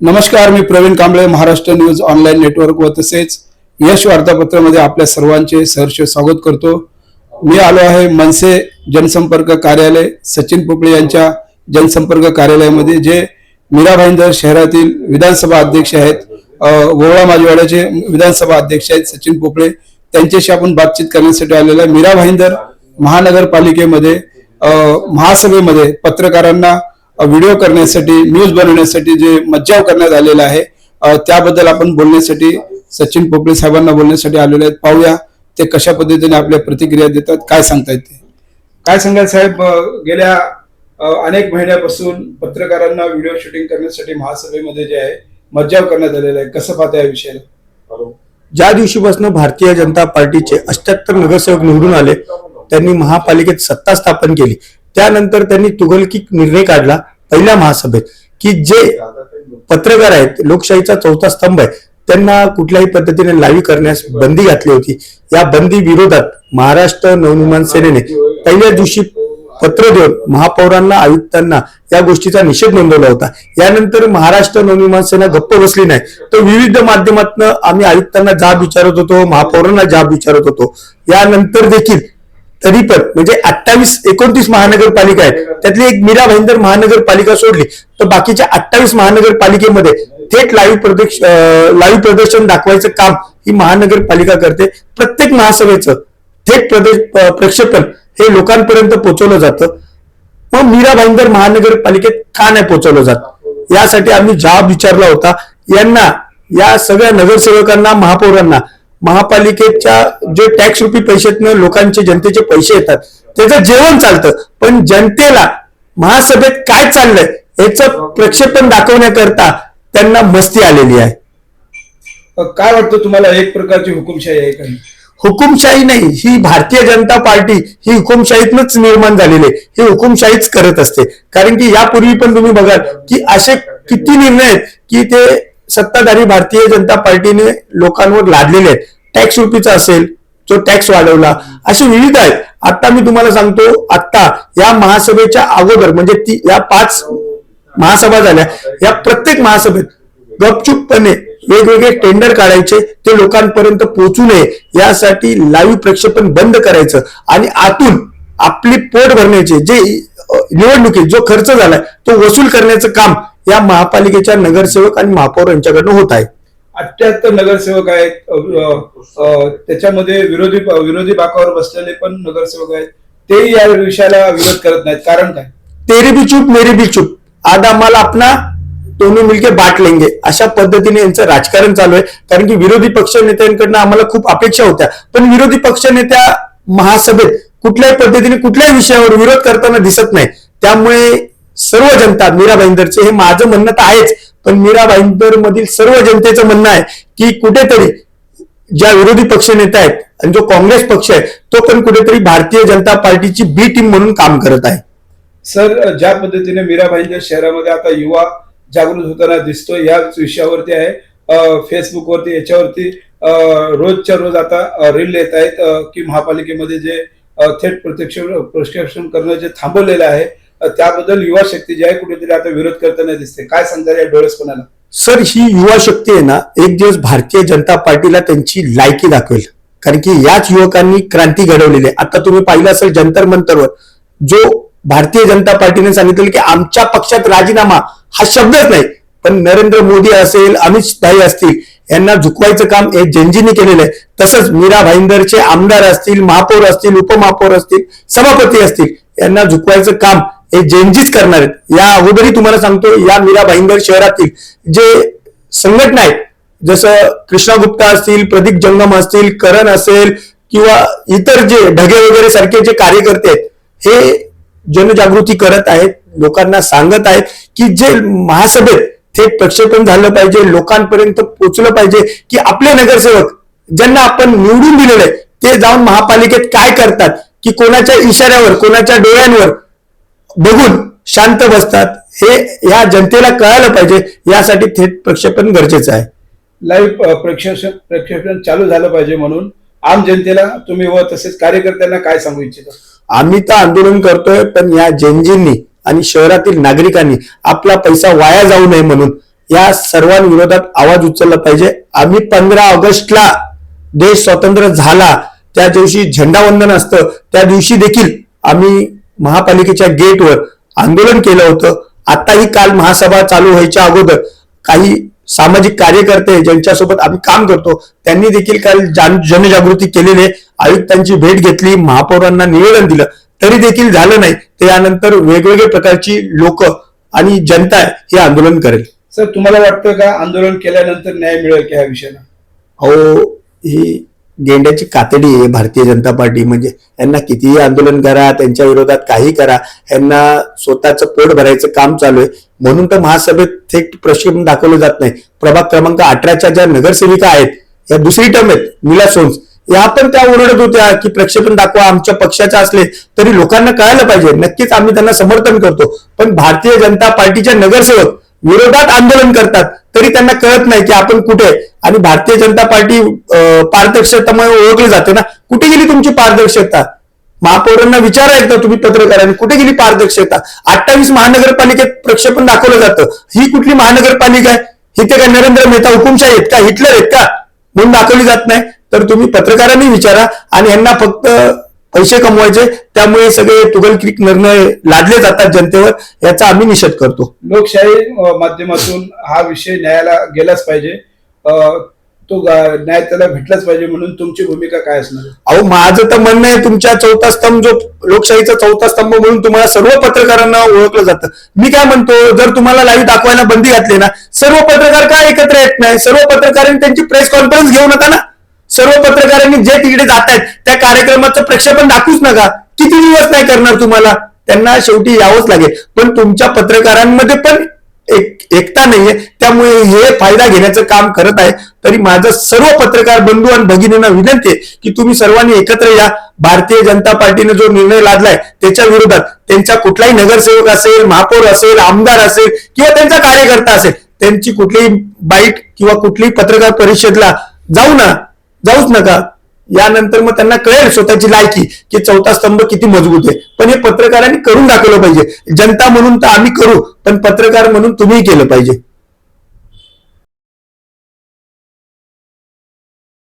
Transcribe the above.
नमस्कार, मी Praveen Kamble, Maharashtra news online network व तसेच यश वार्तापत्रामध्ये आपल्या सर्वांचे सहर्ष स्वागत करतो। मी आलो आहे मनसे जनसंपर्क कार्यालय सचिन पोपळे यांच्या जनसंपर्क कार्यालयामध्ये, जे मीरा भाईंदर शहरातील विधानसभा अध्यक्ष आहेत, वोळा माजवाड्याचे विधानसभा अध्यक्ष आहेत सचिन पोपळे। त्यांच्याशी आपण बातचीत करण्यासाठी आलेलो आहे। मीरा भाईंदर महानगरपालिकेमध्ये महासभेमध्ये पत्रकारांना व्हिडिओ करण्यासाठी, न्यूज बनवण्यासाठी जे मज्जाव करण्यात आलेला आहे, त्याबद्दल आपण बोलण्यासाठी सचिन पोपळे साहेबांना बोलण्यासाठी आलेले आहेत। पाहूया ते कशा पद्धतीने आपल्या प्रतिक्रिया देतात, काय सांगतायत ते। काय सांगाल साहेब, गेल्या अनेक महिन्यापासून पत्रकारांना व्हिडिओ शूटिंग करण्यासाठी महासभेमध्ये जे आहे मज्जाव करण्यात आलेला आहे, कसं पाहता या विषयाला? ज्या दिवशीपासून भारतीय जनता पार्टीचे 78 नगरसेवक निवडून आले, त्यांनी महापालिकेत सत्ता स्थापन केली, त्यानंतर त्यांनी तुघलकी निर्णय काढला पहिल्या महासभेत की जे पत्रकार आहेत, लोकशाहीचा चौथा स्तंभ आहे, त्यांना कुठल्याही पद्धतीने लाईव्ह करण्यास बंदी घातली होती। या बंदी विरोधात महाराष्ट्र नवनिर्माण सेनेने पहिल्या दिवशी पत्र देऊन महापौरांना, आयुक्तांना या गोष्टीचा निषेध नोंदवला होता। यानंतर महाराष्ट्र नवनिर्माण सेना गप्प बसली नाही, तर विविध माध्यमातून आम्ही आयुक्तांना जाब विचारत होतो, महापौरांना जाब विचारत होतो। यानंतर देखील तरी पण म्हणजे 28-29 महानगरपालिका आहेत, त्यातली एक मीरा भाईंदर महानगरपालिका सोडली तर बाकीच्या 28 महानगरपालिकेमध्ये थेट लाईव्ह प्रदर्शन दाखवायचं काम ही महानगरपालिका करते। प्रत्येक महासभेचं थेट प्रक्षेपण हे लोकांपर्यंत पोहोचवलं जातं। मग मीरा भाईंदर महानगरपालिकेत का नाही पोहोचवलं जात, यासाठी आम्ही जाब विचारला होता यांना। या सगळ्या नगरसेवकांना, महापौरांना महापालिकेच्या जे टॅक्स रुपी पैशातनं लोकांचे, जनतेचे पैसे येतात, त्याचं जेवण चालतं, पण जनतेला महासभेत काय चाललंय याचं प्रक्षेपण दाखवण्याकरता त्यांना मस्ती आलेली आहे। काय वाटतं तुम्हाला, एक प्रकारची हुकुमशाही आहे का? हुकुमशाही नाही, ही भारतीय जनता पार्टी ही हुकुमशाहीतनच निर्माण झालेली आहे, ही हुकुमशाहीच करत असते। कारण की यापूर्वी पण तुम्ही बघाल की असे किती निर्णय आहेत की ते सत्ताधारी भारतीय जनता पार्टीने लोकांवर लादलेले आहेत। टॅक्स रुपीचा असेल, जो टॅक्स वाढवला, असे विविध आहेत। आता मी तुम्हाला सांगतो, आता या महासभेच्या अगोदर म्हणजे या 5 महासभा झाल्या, या प्रत्येक महासभेत गपचूपपणे वेगवेगळे टेंडर काढायचे, ते लोकांपर्यंत पोहोचू नये यासाठी लाईव्ह प्रक्षेपण बंद करायचं आणि आतून आपली पोट भरण्याचे, जे निवडणुकीत जो खर्च झालाय तो वसूल करण्याचं काम या महापालिकेच्या नगरसेवक आणि महापौर यांच्याकडनं होत आहे। 78 नगरसेवक आहेत, त्याच्यामध्ये विरोधी बाकावर बसलेले पण नगरसेवक आहेत, ते या विषयाला विरोध करत नाहीत, कारण काय? तेरी भी चूप मेरी भी चूप, आज आम्हाला अपना दोन्ही मिलके बांट लेंगे, अशा पद्धतीने यांचं राजकारण चालू आहे। कारण की विरोधी पक्ष नेत्यांकडनं आम्हाला खूप अपेक्षा होत्या, पण विरोधी पक्ष नेत्या महासभेत कुठल्याही पद्धतीने कुठल्याही विषयावर विरोध करताना दिसत नाही। त्यामुळे सर्व जनता, मीरा भाईंदरचे, हे माझं म्हणणं तर आहेच, पण मीरा भाईंदर मधील सर्व जनतेचं म्हणणं आहे की कुठेतरी ज्या विरोधी पक्ष नेता आहेत आणि जो काँग्रेस पक्ष आहे तो पण कुठेतरी भारतीय जनता पार्टीची बी टीम म्हणून काम करत आहे। सर, ज्या पद्धतीने मीरा भाईंदर शहरामध्ये आता युवा जागृत होताना दिसतो, या विषयावरती आहे फेसबुकवरती, याच्यावरती रोजच्या रोज आता रील येत आहेत की महापालिकेमध्ये जे थेट प्रक्षेपण करणं जे थांबवलेलं आहे, त्याबद्दल युवा शक्ती जी आहे कुठेतरी आता विरोध करताना दिसते। काय सांगता या डोळसपणाला? सर, ही युवा शक्ती आहे ना, एक दिवस भारतीय जनता पार्टीला त्यांची लायकी दाखवेल, कारण की याच युवकांनी क्रांती घडवलेली आहे। आता तुम्ही पाहिलं असेल जंतर मंतरवर जो भारतीय जनता पार्टीने सांगितलं की आमच्या पक्षात राजीनामा हा शब्दच नाही, पण नरेंद्र मोदी असेल, अमित भाई असतील, यांना झुकवायचं काम हे जनजीने केलेलं आहे। तसंच मीरा भाईंदरचे आमदार असतील, महापौर असतील, उपमहापौर असतील, सभापती असतील, यांना झुकवायचं काम हे जनजीच करणार आहेत। या अगोदरही तुम्हाला सांगतो, या मीरा भाईंदर शहरातील जे संघटना आहेत, जसं कृष्णा गुप्ता असतील, प्रदीप जंगम असतील, करण असेल किंवा इतर जे ढगे वगैरे सारखे जे कार्यकर्ते आहेत, हे जनजागृती करत आहेत, लोकांना सांगत आहेत की जे महासभेत थेट प्रक्षेपण झालं पाहिजे, लोकांपर्यंत पोहोचलं पाहिजे की आपले नगरसेवक ज्यांना आपण निवडून दिलेले ते जाऊन महापालिकेत काय करतात, की कोणाच्या इशाऱ्यावर, कोणाच्या डोळ्यांवर बघून शांत बसतात, हे या जनतेला कळायला पाहिजे। यासाठी थेट प्रक्षेपण गरजेचं आहे। लाईव्ह प्रक्षेपण चालू झालं पाहिजे म्हणून आम जनतेला तुम्ही व तसेच कार्यकर्त्यांना काय सांगू इच्छिता? आम्ही तर आंदोलन करतोय, पण या जनजींनी आणि शहरातील नागरिकांनी आपला पैसा वाया जाऊ नये म्हणून या सर्वांविरोधात आवाज उचलला पाहिजे. आम्ही 15 ऑगस्टला देश स्वतंत्र झाला त्या दिवशी झेंडावंदन असतं, त्या दिवशी देखील आम्ही महापालिकेच्या गेटवर आंदोलन केलं होतं. आताही काल महासभा चालू व्हायच्या अगोदर काही सामाजिक कार्यकर्ते ज्यांच्यासोबत आम्ही काम करतो त्यांनी देखील काल जनजागृती केलेली आहे. आयुक्तांची भेट घेतली, महापौरांना निवेदन दिलं, तरी देखील झालं नाही. त्यानंतर वेगवेगळ्या प्रकारची लोक आणि जनता हे आंदोलन करेल. सर, तुम्हाला वाटतं का आंदोलन केल्यानंतर न्याय मिळेल की ह्या विषयाला? अहो, ही गेंड्याची कातडी आहे भारतीय जनता पार्टी. म्हणजे यांना कितीही आंदोलन करा, त्यांच्या विरोधात काही करा, यांना स्वतःचं पोट भरायचं काम चालू आहे. म्हणून तर महासभेत थेट प्रक्षेपण दाखवलं जात नाही. प्रभाग क्रमांक 18च्या ज्या नगरसेविका आहेत, या दुसरी टर्म आहेत, नीला सोन्स, या पण त्या ओरडत होत्या की प्रक्षेपण दाखवा. आमच्या पक्षाच्या असले तरी लोकांना कळायला पाहिजे. नक्कीच आम्ही त्यांना समर्थन करतो, पण भारतीय जनता पार्टीच्या नगरसेवक विरोधात आंदोलन करतात तरी त्यांना कळत नाही की आपण कुठे. आणि भारतीय जनता पार्टी पारदर्शकतामुळे ओळखली जाते ना. कुठे गेली तुमची पारदर्शकता? महापौरांना विचारा एकदा तुम्ही पत्रकारांनी, कुठे गेली पारदर्शकता? 28 महानगरपालिकेत प्रक्षेपण दाखवलं जातं. ही कुठली महानगरपालिका आहे? इथे काय नरेंद्र मेहता हुकुमशाही आहेत का, हिटलर आहेत का, म्हणून दाखवली जात नाही? तर तुम्ही पत्रकारांनी विचारा. आणि यांना फक्त पैसे कमवायचे, त्यामुळे सगळे तुगलकी निर्णय लादले जातात जनतेवर, याचा आम्ही निषेध करतो. लोकशाही माध्यमातून हा विषय न्यायाला गेलाच पाहिजे, तो न्याय त्याला भेटलाच पाहिजे, म्हणून तुमची भूमिका काय असणार? अहो, माझं तर म्हणणं आहे, तुमच्या चौथा स्तंभ जो लोकशाहीचा चौथा स्तंभ म्हणून तुम्हाला सर्व पत्रकारांना ओळखलं जातं. मी काय म्हणतो, जर तुम्हाला लाईव्ह दाखवायला बंदी घातली ना, सर्व पत्रकार काय एकत्र येत नाही? सर्व पत्रकारांनी त्यांची प्रेस कॉन्फरन्स घेऊ नका ना. सर्व पत्रकारांनी जे तिकडे जात आहेत त्या कार्यक्रमाचं प्रक्षेपण दाखवूच नका. किती दिवस नाही करणार तुम्हाला? त्यांना शेवटी यावंच लागेल. पण तुमच्या पत्रकारांमध्ये पण एकता नाहीये, त्यामुळे हे फायदा घेण्याचं काम करत आहे. तरी माझं सर्व पत्रकार बंधू आणि भगिनींना विनंती आहे की तुम्ही सर्वांनी एकत्र या. भारतीय जनता पार्टीने जो निर्णय लादलाय त्याच्या विरोधात त्यांचा कुठलाही नगरसेवक असेल, महापौर असेल, आमदार असेल किंवा त्यांचा कार्यकर्ता असेल, त्यांची कुठलीही बाईट किंवा कुठलीही पत्रकार परिषदला जाऊच नका. यानंतर मग त्यांना कळेल स्वतःची लायकी की चौथा स्तंभ किती मजबूत आहे. पण हे पत्रकारांनी करून दाखवलं पाहिजे. जनता म्हणून तर आम्ही करू, पण पत्रकार म्हणून तुम्ही केलं पाहिजे.